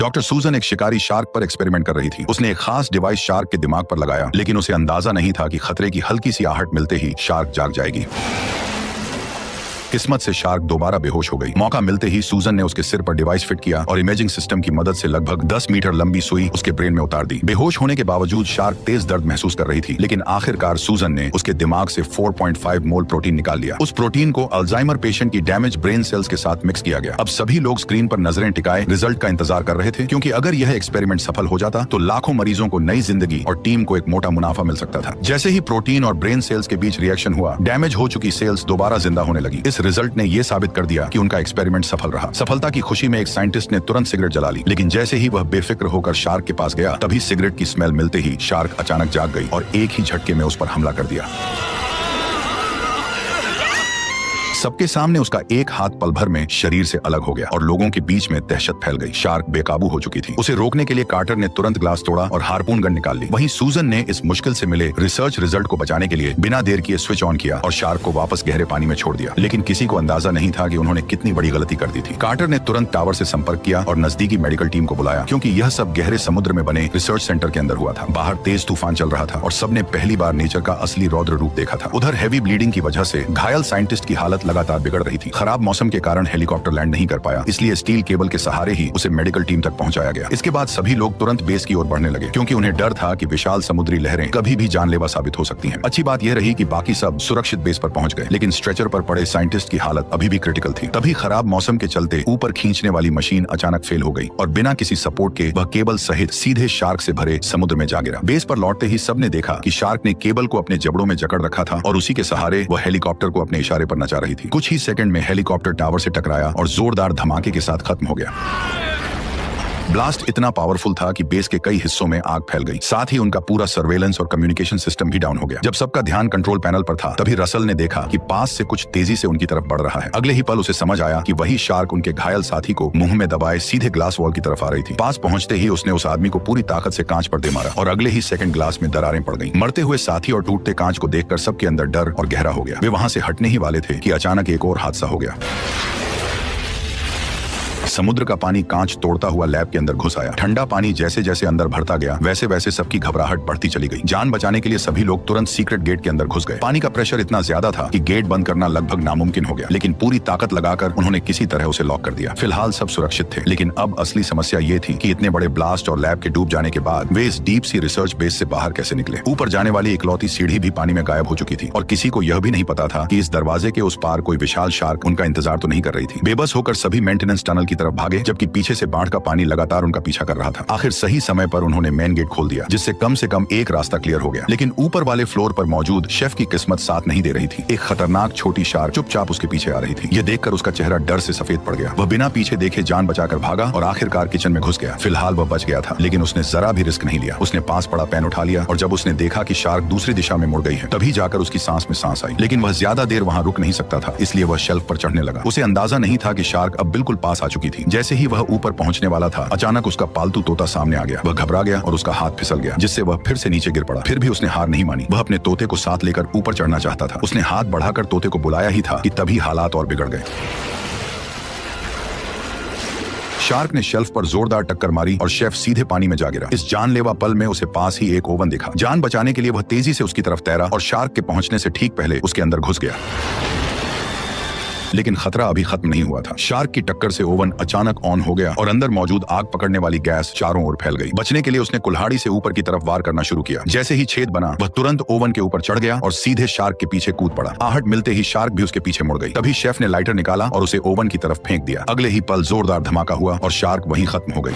Doctor सूजन एक शिकारी शार्क पर एक्सपेरिमेंट कर रही थी। उसने एक खास डिवाइस शार्क के दिमाग पर लगाया, लेकिन उसे अंदाजा नहीं था कि खतरे की हल्की सी आहट मिलते ही शार्क जाग जाएगी। किस्मत से शार्क दोबारा बेहोश हो गई। मौका मिलते ही सूजन ने उसके सिर पर डिवाइस फिट किया और इमेजिंग सिस्टम की मदद से लगभग 10 मीटर लंबी सुई उसके ब्रेन में उतार दी। बेहोश होने के बावजूद शार्क तेज दर्द महसूस कर रही थी, लेकिन आखिरकार सूजन ने उसके दिमाग से 4.5 मोल प्रोटीन निकाल लिया। उस प्रोटीन को अल्जाइमर पेशेंट की डैमेज ब्रेन सेल्स के साथ मिक्स किया गया। अब सभी लोग स्क्रीन पर नजरें टिकाए रिजल्ट का इंतजार कर रहे थे, क्योंकि अगर यह एक्सपेरिमेंट सफल हो जाता तो लाखों मरीजों को नई जिंदगी और टीम को एक मोटा मुनाफा मिल सकता था। जैसे ही प्रोटीन और ब्रेन सेल्स के बीच रिएक्शन हुआ, डैमेज हो चुकी सेल्स दोबारा जिंदा होने लगी। इस रिजल्ट ने यह साबित कर दिया कि उनका एक्सपेरिमेंट सफल रहा। सफलता की खुशी में एक साइंटिस्ट ने तुरंत सिगरेट जला ली, लेकिन जैसे ही वह बेफिक्र होकर शार्क के पास गया, तभी सिगरेट की स्मेल मिलते ही शार्क अचानक जाग गई और एक ही झटके में उस पर हमला कर दिया। सबके सामने उसका एक हाथ पल भर में शरीर से अलग हो गया और लोगों के बीच में दहशत फैल गई। शार्क बेकाबू हो चुकी थी। उसे रोकने के लिए कार्टर ने तुरंत ग्लास तोड़ा और हार्पून गन निकाल ली। वहीं सूजन ने इस मुश्किल से मिले रिसर्च रिजल्ट को बचाने के लिए बिना देर किए स्विच ऑन किया और शार्क को वापस गहरे पानी में छोड़ दिया। लेकिन किसी को अंदाजा नहीं था कि उन्होंने कितनी बड़ी गलती कर दी थी। कार्टर ने तुरंत टावर से संपर्क किया और नजदीकी मेडिकल टीम को बुलाया, क्योंकि यह सब गहरे समुद्र में बने रिसर्च सेंटर के अंदर हुआ था। बाहर तेज तूफान चल रहा था और सबने पहली बार नेचर का असली रौद्र रूप देखा था। उधर हैवी ब्लीडिंग की वजह से घायल साइंटिस्ट की हालत लगातार बिगड़ रही थी। खराब मौसम के कारण हेलीकॉप्टर लैंड नहीं कर पाया, इसलिए स्टील केबल के सहारे ही उसे मेडिकल टीम तक पहुंचाया गया। इसके बाद सभी लोग तुरंत बेस की ओर बढ़ने लगे, क्योंकि उन्हें डर था कि विशाल समुद्री लहरें कभी भी जानलेवा साबित हो सकती हैं। अच्छी बात यह रही कि बाकी सब सुरक्षित बेस पर पहुंच गए, लेकिन स्ट्रेचर पर पड़े साइंटिस्ट की हालत अभी भी क्रिटिकल थी। तभी खराब मौसम के चलते ऊपर खींचने वाली मशीन अचानक फेल हो गई और बिना किसी सपोर्ट के वह केबल सहित सीधे शार्क से भरे समुद्र में जा गिरा। बेस पर लौटते ही सबने देखा कि शार्क ने केबल को अपने जबड़ों में जकड़ रखा था और उसी के सहारे वह हेलीकॉप्टर को अपने इशारे पर नचा रही थी। कुछ ही सेकंड में हेलीकॉप्टर टावर से टकराया और जोरदार धमाके के साथ खत्म हो गया। ब्लास्ट इतना पावरफुल था कि बेस के कई हिस्सों में आग फैल गई। साथ ही उनका पूरा सर्वेलेंस और कम्युनिकेशन सिस्टम भी डाउन हो गया। जब सबका ध्यान कंट्रोल पैनल पर था, तभी रसल ने देखा कि पास से कुछ तेजी से उनकी तरफ बढ़ रहा है। अगले ही पल उसे समझ आया कि वही शार्क उनके घायल साथी को मुंह में दबाए सीधे ग्लास वॉल की तरफ आ रही थी। पास पहुंचते ही उसने उस आदमी को पूरी ताकत से कांच पर दे मारा और अगले ही सेकंड ग्लास में दरारें पड़ गईं। मरते हुए साथी और टूटते कांच को देखकर सबके अंदर डर और गहरा हो गया। वे वहां से हटने ही वाले थे कि अचानक एक और हादसा हो गया। समुद्र का पानी कांच तोड़ता हुआ लैब के अंदर घुस आया। ठंडा पानी जैसे जैसे अंदर भरता गया, वैसे वैसे सबकी घबराहट बढ़ती चली गई। जान बचाने के लिए सभी लोग तुरंत सीक्रेट गेट के अंदर घुस गए। पानी का प्रेशर इतना ज्यादा था कि गेट बंद करना लगभग नामुमकिन हो गया, लेकिन पूरी ताकत लगाकर उन्होंने किसी तरह उसे लॉक कर दिया। फिलहाल सब सुरक्षित थे, लेकिन अब असली समस्या ये थी कि इतने बड़े ब्लास्ट और लैब के डूब जाने के बाद वे इस डीप सी रिसर्च बेस से बाहर कैसे निकले। ऊपर जाने वाली इकलौती सीढ़ी भी पानी में गायब हो चुकी थी और किसी को यह भी नहीं पता था कि इस दरवाजे के उस पार कोई विशाल शार्क उनका इंतजार तो नहीं कर रही थी। बेबस होकर सभी मेंटेनेंस टनल की तरफ भागे, जबकि पीछे से बाढ़ का पानी लगातार उनका पीछा कर रहा था। आखिर सही समय पर उन्होंने मेन गेट खोल दिया, जिससे कम से कम एक रास्ता क्लियर हो गया। लेकिन ऊपर वाले फ्लोर पर मौजूद शेफ की किस्मत साथ नहीं दे रही थी। एक खतरनाक छोटी शार्क चुपचाप उसके पीछे आ रही थी। यह देखकर उसका चेहरा डर से सफेद पड़ गया। वह बिना पीछे देखे जान बचाकर भागा और आखिरकार किचन में घुस गया। फिलहाल वह बच गया था, लेकिन उसने जरा भी रिस्क नहीं लिया। उसने पास पड़ा पेन उठा लिया और जब उसने देखा कि शार्क दूसरी दिशा में मुड़ गई है, तभी जाकर उसकी सांस में सांस आई। लेकिन वह ज्यादा देर वहां रुक नहीं सकता था, इसलिए वह शेल्फ पर चढ़ने लगा। उसे अंदाजा नहीं था कि शार्क अब बिल्कुल पास आ चुकी थी। जैसे ही वह ऊपर पहुंचने वाला था, अचानक उसका पालतू तोता सामने आ गया। वह घबरा गया और उसका हाथ फिसल गया, जिससे वह फिर से नीचे गिर पड़ा। फिर भी उसने हार नहीं मानी। वह अपने तोते को साथ लेकर ऊपर चढ़ना चाहता था। उसने हाथ बढ़ाकर तोते को बुलाया ही था कि तभी हालात और बिगड़ गए। शार्क ने शेल्फ पर जोरदार टक्कर मारी और शेफ सीधे पानी में जा गिरा। इस जानलेवा पल में उसे पास ही एक ओवन दिखा। जान बचाने के लिए वह तेजी से उसकी तरफ तैरा और शार्क के पहुंचने से ठीक पहले उसके अंदर घुस गया। लेकिन खतरा अभी खत्म नहीं हुआ था। शार्क की टक्कर से ओवन अचानक ऑन हो गया और अंदर मौजूद आग पकड़ने वाली गैस चारों ओर फैल गई। बचने के लिए उसने कुल्हाड़ी से ऊपर की तरफ वार करना शुरू किया। जैसे ही छेद बना, वह तुरंत ओवन के ऊपर चढ़ गया और सीधे शार्क के पीछे कूद पड़ा। आहट मिलते ही शार्क भी उसके पीछे मुड़ गई। तभी शेफ ने लाइटर निकाला और उसे ओवन की तरफ फेंक दिया। अगले ही पल जोरदार धमाका हुआ और शार्क वहीं खत्म हो गई।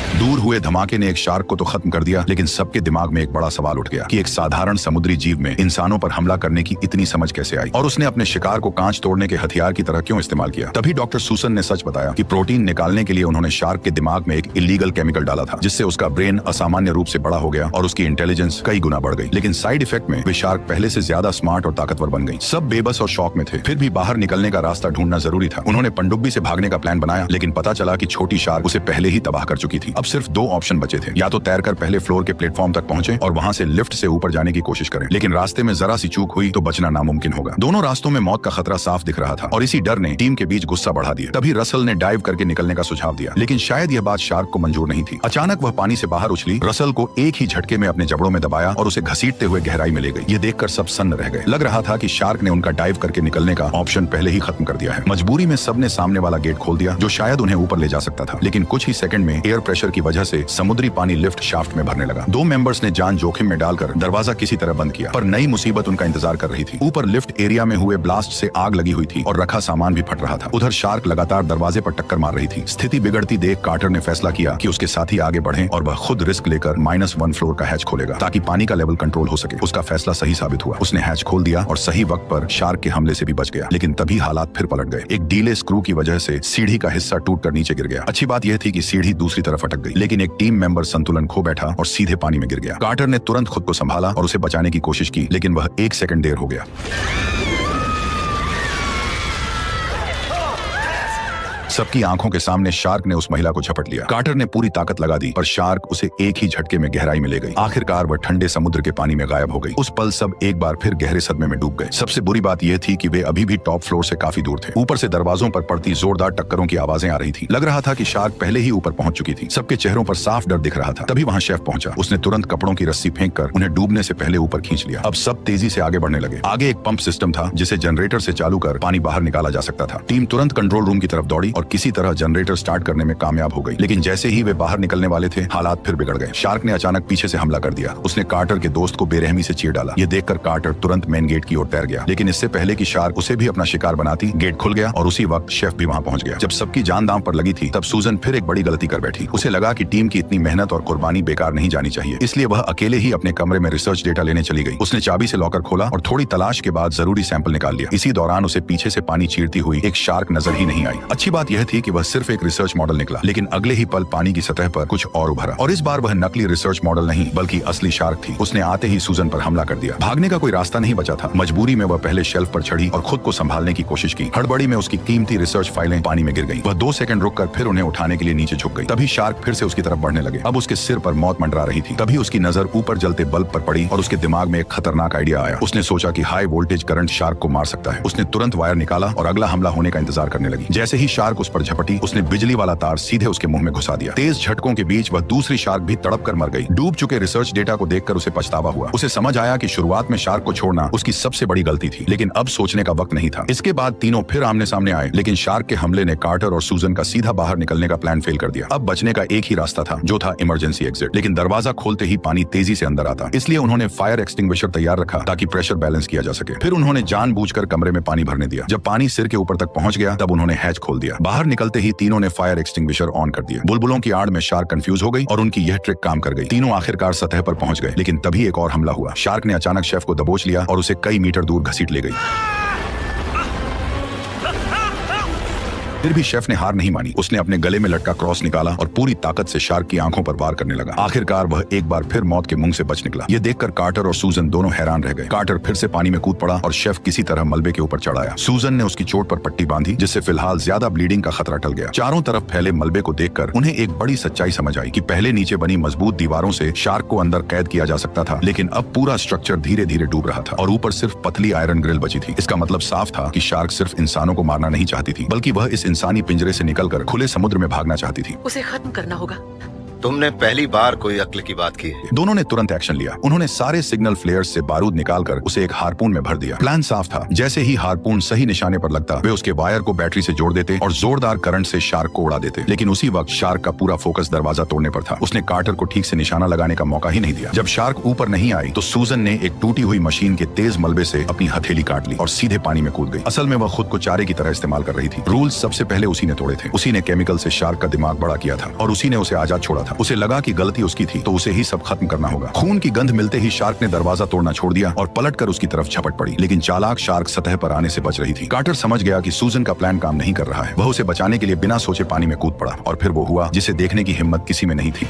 दूर हुए धमाके ने एक शार्क को तो खत्म कर दिया, लेकिन सबके दिमाग में एक बड़ा सवाल उठ गया कि एक साधारण समुद्री जीव में इंसानों पर हमला करने की इतनी समझ कैसे आई और उसने अपने शिकार को कांच तोड़ने के हथियार की तरह क्यों इस्तेमाल किया। तभी डॉक्टर सूसन ने सच बताया कि प्रोटीन निकालने के लिए उन्होंने शार्क के दिमाग में एक इलीगल केमिकल डाला था, जिससे उसका ब्रेन असामान्य रूप से बड़ा हो गया और उसकी इंटेलिजेंस कई गुना बढ़ गई। लेकिन साइड इफेक्ट में वे शार्क पहले से ज्यादा स्मार्ट और ताकतवर बन गई। सब बेबस और शौक में थे, फिर भी बाहर निकलने का रास्ता ढूंढना जरूरी था। उन्होंने पनडुब्बी से भागने का प्लान बनाया, लेकिन पता चला कि छोटी शार्क उसे पहले ही तबाह कर चुकी थी। अब सिर्फ 2 ऑप्शन बचे थे, या तो तैरकर पहले फ्लोर के प्लेटफॉर्म तक पहुंचे और वहां से लिफ्ट से ऊपर जाने की कोशिश करें, लेकिन रास्ते में जरा सी चूक हुई तो बचना नामुमकिन होगा। दोनों रास्तों में मौत का खतरा साफ दिख रहा था और इसी डर ने टीम के बीच गुस्सा बढ़ा दिया। तभी रसल ने डाइव करके निकलने का सुझाव दिया, लेकिन शायद यह बात शार्क को मंजूर नहीं थी। अचानक वह पानी से बाहर उछली, रसल को एक ही झटके में अपने जबड़ों में दबाया और उसे घसीटते हुए गहराई में ले गई। ये देखकर सब सन्न रह गए। लग रहा था कि शार्क ने उनका डाइव करके निकलने का ऑप्शन पहले ही खत्म कर दिया है। मजबूरी में सबने सामने वाला गेट खोल दिया जो शायद उन्हें ऊपर ले जा सकता था, लेकिन कुछ ही सेकंड में एयर प्रेशर की वजह से समुद्री पानी लिफ्ट शाफ्ट में भरने लगा। 2 मेंबर्स ने जान जोखिम में डालकर दरवाजा किसी तरह बंद किया, पर नई मुसीबत उनका इंतजार कर रही थी। ऊपर लिफ्ट एरिया में हुए ब्लास्ट से आग लगी हुई थी और रखा सामान भी फट रहा था। उधर शार्क लगातार दरवाजे पर टक्कर मार रही थी। स्थिति बिगड़ती देख कार्टर ने फैसला किया कि उसके साथी आगे बढ़ें और वह खुद रिस्क लेकर -1 फ्लोर का हैच खोलेगा ताकि पानी का लेवल कंट्रोल हो सके। उसका फैसला सही साबित हुआ। उसने हैच खोल दिया और सही वक्त पर शार्क के हमले से भी बच गया, लेकिन तभी हालात फिर पलट गए। एक डीले स्क्रू की वजह से सीढ़ी का हिस्सा टूटकर नीचे गिर गया। अच्छी बात यह थी कि सीढ़ी दूसरी तरफ अटक गई, लेकिन एक टीम मेंबर संतुलन खो बैठा और सीधे पानी में गिर गया। कार्टर ने तुरंत खुद को संभाला और उसे बचाने की कोशिश की, लेकिन वह 1 सेकंड देर हो गया। सबकी आंखों के सामने शार्क ने उस महिला को झपट लिया। कार्टर ने पूरी ताकत लगा दी, पर शार्क उसे एक ही झटके में गहराई में ले गई। आखिरकार वह ठंडे समुद्र के पानी में गायब हो गई। उस पल सब एक बार फिर गहरे सदमे में डूब गए। सबसे बुरी बात यह थी कि वे अभी भी टॉप फ्लोर से काफी दूर थे। ऊपर से दरवाजों पर पड़ती जोरदार टक्करों की आवाजें आ रही थी। लग रहा था कि शार्क पहले ही ऊपर पहुंच चुकी थी। सबके चेहरों पर साफ डर दिख रहा था। तभी वहां शेफ पहुंचा। उसने तुरंत कपड़ों की रस्सी फेंक कर उन्हें डूबने से पहले ऊपर खींच लिया। अब सब तेजी से आगे बढ़ने लगे। आगे एक पंप सिस्टम था जिसे जनरेटर से चालू कर पानी बाहर निकाला जा सकता था। टीम तुरंत कंट्रोल रूम की तरफ दौड़ी और किसी तरह जनरेटर स्टार्ट करने में कामयाब हो गई, लेकिन जैसे ही वे बाहर निकलने वाले थे हालात फिर बिगड़ गए। शार्क ने अचानक पीछे से हमला कर दिया। उसने कार्टर के दोस्त को बेरहमी से चीर डाला। ये देखकर कार्टर तुरंत मेन गेट की ओर तैर गया, लेकिन इससे पहले कि शार्क उसे भी अपना शिकार बनाती, गेट खुल गया और उसी वक्त शेफ भी वहां पहुंच गया। जब सबकी जान दांव पर लगी थी तब सूजन फिर एक बड़ी गलती कर बैठी। उसे लगा कि टीम की इतनी मेहनत और कुर्बानी बेकार नहीं जानी चाहिए, इसलिए वह अकेले ही अपने कमरे में रिसर्च डेटा लेने चली गई। उसने चाबी से लॉकर खोला और थोड़ी तलाश के बाद जरूरी सैंपल निकाल लिया। इसी दौरान उसे पीछे से पानी चीरती हुई एक शार्क नजर ही नहीं आई। अच्छी बात यह थी कि वह सिर्फ एक रिसर्च मॉडल निकला, लेकिन अगले ही पल पानी की सतह पर कुछ और उभरा और इस बार वह नकली रिसर्च मॉडल नहीं बल्कि असली शार्क थी। उसने आते ही सूजन पर हमला कर दिया। भागने का कोई रास्ता नहीं बचा था। मजबूरी में वह पहले शेल्फ पर चढ़ी और खुद को संभालने की कोशिश की। हड़बड़ी में उसकी कीमती रिसर्च फाइलें पानी में गिर गईं। वह 2 सेकंड रुककर फिर उन्हें उठाने के लिए नीचे झुक गई। तभी शार्क फिर से उसकी तरफ बढ़ने लगे। अब उसके सिर पर मौत मंडरा रही थी। तभी उसकी नजर ऊपर जलते बल्ब पर पड़ी और उसके दिमाग में एक खतरनाक आइडिया आया। उसने सोचा कि हाई वोल्टेज करंट शार्क को मार सकता है। उसने तुरंत वायर निकाला और अगला हमला होने का इंतजार करने लगी। जैसे ही शार्क उस पर झपटी, उसने बिजली वाला तार सीधे उसके मुंह में घुसा दिया। तेज झटकों के बीच वह दूसरी शार्क भी तड़प कर मर गई। डूब चुके रिसर्च डेटा को देखकर उसे पछतावा हुआ। उसे समझ आया कि शुरुआत में शार्क को छोड़ना उसकी सबसे बड़ी गलती थी, लेकिन अब सोचने का वक्त नहीं था। इसके बाद तीनों फिर आमने सामने आए, लेकिन शार्क के हमले ने कार्टर और सूजन का सीधा बाहर निकलने का प्लान फेल कर दिया। अब बचने का एक ही रास्ता था, जो था इमरजेंसी एग्जिट। लेकिन दरवाजा खोलते ही पानी तेजी से अंदर आता, इसलिए उन्होंने फायर एक्सटिंग्विशर तैयार रखा ताकि प्रेशर बैलेंस किया जा सके। फिर उन्होंने जानबूझकर कमरे में पानी भरने दिया। जब पानी सिर के ऊपर तक पहुंच गया तब उन्होंने हैच खोल दिया। बाहर निकलते ही तीनों ने फायर एक्सटिंग्विशर ऑन कर दिया। बुलबुलों की आड़ में शार्क कंफ्यूज हो गई और उनकी यह ट्रिक काम कर गई। तीनों आखिरकार सतह पर पहुंच गए, लेकिन तभी एक और हमला हुआ। शार्क ने अचानक शेफ को दबोच लिया और उसे कई मीटर दूर घसीट ले गई। फिर भी शेफ ने हार नहीं मानी। उसने अपने गले में लटका क्रॉस निकाला और पूरी ताकत से शार्क की आंखों पर वार करने लगा। आखिरकार वह एक बार फिर मौत के मुंह से बच निकला। यह देखकर कार्टर और सूजन दोनों हैरान रह गए। कार्टर फिर से पानी में कूद पड़ा और शेफ किसी तरह मलबे के ऊपर चढ़ आया। सूजन ने उसकी चोट पर पट्टी बांधी, जिससे फिलहाल ज्यादा ब्लीडिंग का खतरा टल गया। चारों तरफ फैले मलबे को देखकर उन्हें एक बड़ी सच्चाई समझ आई कि पहले नीचे बनी मजबूत दीवारों से शार्क को अंदर कैद किया जा सकता था, लेकिन अब पूरा स्ट्रक्चर धीरे धीरे डूब रहा था और ऊपर सिर्फ पतली आयरन ग्रिल बची थी। इसका मतलब साफ था कि शार्क सिर्फ इंसानों को मारना नहीं चाहती थी, बल्कि वह इस इंसानी पिंजरे से निकलकर खुले समुद्र में भागना चाहती थी। उसे खत्म करना होगा। तुमने पहली बार कोई अक्ल की बात की है। दोनों ने तुरंत एक्शन लिया। उन्होंने सारे सिग्नल फ्लेयर्स से बारूद निकालकर उसे एक हार्पून में भर दिया। प्लान साफ था, जैसे ही हार्पून सही निशाने पर लगता वे उसके वायर को बैटरी से जोड़ देते और जोरदार करंट से शार्क को उड़ा देते। लेकिन उसी वक्त शार्क का पूरा फोकस दरवाजा तोड़ने पर था। उसने कार्टर को ठीक से निशाना लगाने का मौका ही नहीं दिया। जब शार्क ऊपर नहीं आई तो सूजन ने एक टूटी हुई मशीन के तेज मलबे से अपनी हथेली काट ली और सीधे पानी में कूद गई। असल में वह खुद को चारे की तरह इस्तेमाल कर रही थी। रूल्स सबसे पहले उसी ने तोड़े थे। उसी ने केमिकल से शार्क का दिमाग बड़ा किया था और उसी ने उसे आजाद छोड़ा था। उसे लगा कि गलती उसकी थी तो उसे ही सब खत्म करना होगा। खून की गंध मिलते ही शार्क ने दरवाजा तोड़ना छोड़ दिया और पलटकर उसकी तरफ झपट पड़ी, लेकिन चालाक शार्क सतह पर आने से बच रही थी। कार्टर समझ गया कि सूजन का प्लान काम नहीं कर रहा है। वह उसे बचाने के लिए बिना सोचे पानी में कूद पड़ा और फिर वो हुआ जिसे देखने की हिम्मत किसी में नहीं थी।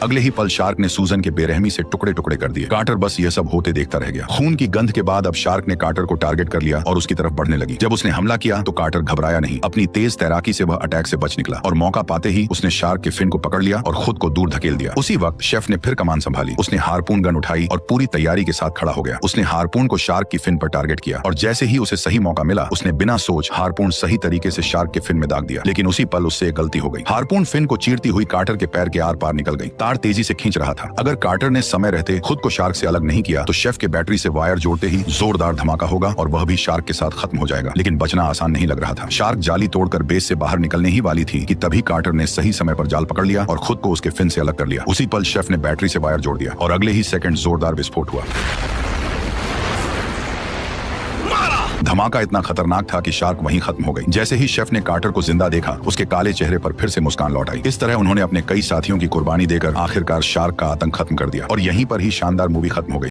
अगले ही पल शार्क ने सूजन के बेरहमी से टुकड़े टुकड़े कर दिए। कार्टर बस ये सब होते देखता रह गया। खून की गंध के बाद अब शार्क ने कार्टर को टारगेट कर लिया और उसकी तरफ बढ़ने लगी। जब उसने हमला किया तो कार्टर घबराया नहीं। अपनी तेज तैराकी से वह अटैक से बच निकला और मौका पाते ही उसने शार्क के फिन को पकड़ लिया और खुद को दूर धकेल दिया। उसी वक्त शेफ ने फिर कमान संभाली। उसने हार्पून गन उठाई और पूरी तैयारी के साथ खड़ा हो गया। उसने हार्पून को शार्क की फिन पर टारगेट किया और जैसे ही उसे सही मौका मिला उसने बिना सोच हार्पून सही तरीके से शार्क के फिन में दाग दिया। लेकिन उसी पल उससे एक गलती हो गई। हार्पून फिन को चीरती हुई कार्टर के पैर के आर पार निकल गई। तार तेजी से खींच रहा था। अगर कार्टर ने समय रहते खुद को शार्क से अलग नहीं किया तो शेफ के बैटरी से वायर जोड़ते ही जोरदार धमाका होगा और वह भी शार्क के साथ खत्म हो जाएगा। लेकिन बचना आसान नहीं लग रहा था। शार्क जाली तोड़कर बेस से बाहर निकलने ही वाली थी कि तभी कार्टर ने सही समय पर जाल पकड़ लिया और खुद को उसके फिन से अलग कर लिया। उसी पल शेफ ने बैटरी से वायर जोड़ दिया और अगले ही सेकंड जोरदार विस्फोट हुआ। धमाका इतना खतरनाक था कि शार्क वहीं खत्म हो गई। जैसे ही शेफ ने कार्टर को जिंदा देखा उसके काले चेहरे पर फिर से मुस्कान लौट आई। इस तरह उन्होंने अपने कई साथियों की कुर्बानी देकर आखिरकार शार्क का आतंक खत्म कर दिया और यहीं पर ही शानदार मूवी खत्म हो गई।